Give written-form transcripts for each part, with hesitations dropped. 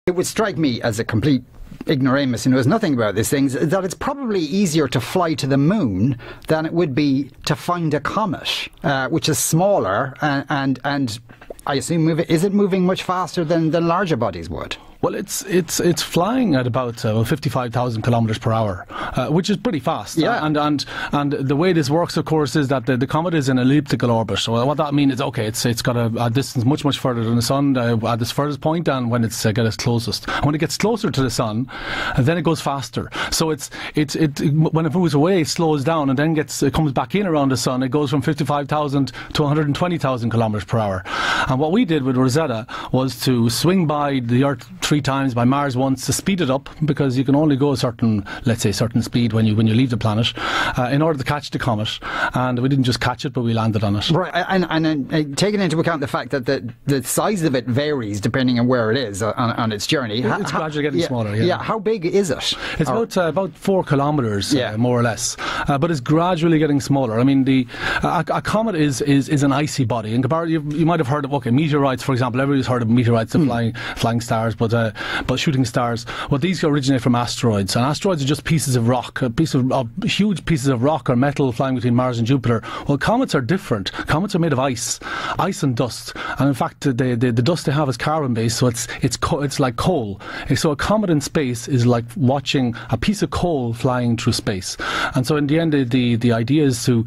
It would strike me as a complete ignoramus who knows nothing about these things that it's probably easier to fly to the moon than it would be to find a comet, which is smaller and I assume is it moving much faster than larger bodies would? Well, it's flying at about 55,000 kilometres per hour, which is pretty fast. Yeah. And the way this works, of course, is that the comet is in elliptical orbit. So what that means is, okay, it's got a distance much further than the sun at its furthest point, and when it's its closest. When it gets closer to the sun, then it goes faster. So it when it moves away, it slows down, and then it comes back in around the sun. It goes from 55,000 to 120,000 kilometres per hour. And what we did with Rosettta was to swing by the Earth 3 times, by Mars once, to speed it up, because you can only go a certain speed when you leave the planet, in order to catch the comet. And we didn't just catch it, but we landed on it. Right, and taking into account the fact that the size of it varies depending on where it is on its journey. It's gradually getting smaller. Yeah, how big is it? It's about 4 kilometres, more or less, but it's gradually getting smaller. I mean, a comet is an icy body. In comparison, you might have heard of meteorites, for example. Everybody's heard of meteorites, the flying stars, but shooting stars. Well, these originate from asteroids, and asteroids are just pieces of rock, huge pieces of rock or metal flying between Mars and Jupiter. Well, comets are different. Comets are made of ice and dust, and in fact, the dust they have is carbon based, so it's like coal. So a comet in space is like watching a piece of coal flying through space. And so in the end, the idea is to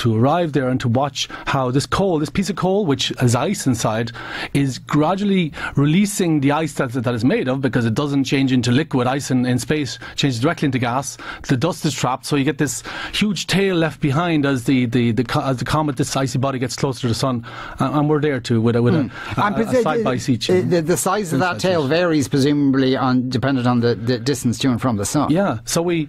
arrive there and to watch how this piece of coal, which has ice inside, is gradually releasing the ice that is made of, because it doesn't change into liquid. Ice in space changes directly into gas. The dust is trapped, so you get this huge tail left behind as the comet, this icy body, gets closer to the sun, and we're there too with a side by each. The size of that tail varies presumably dependent on the distance to and from the sun. Yeah, so we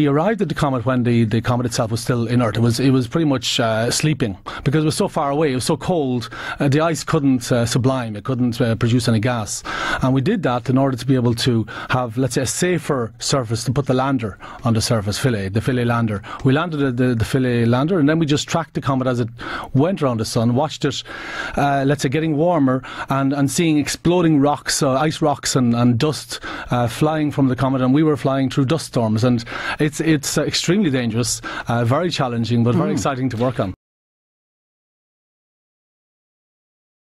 arrived at the comet when the comet itself was still inert. It was pretty much sleeping, because it was so far away. It was so cold. The ice couldn't sublime. It couldn't produce any gas. And we did that in order to be able to have, let's say, a safer surface to put the lander on the surface, the Philae lander. We landed the Philae lander, and then we just tracked the comet as it went around the sun, watched it, let's say, getting warmer, and seeing exploding rocks, ice rocks and dust flying from the comet, and we were flying through dust storms. And it's extremely dangerous, very challenging, but very exciting to work on.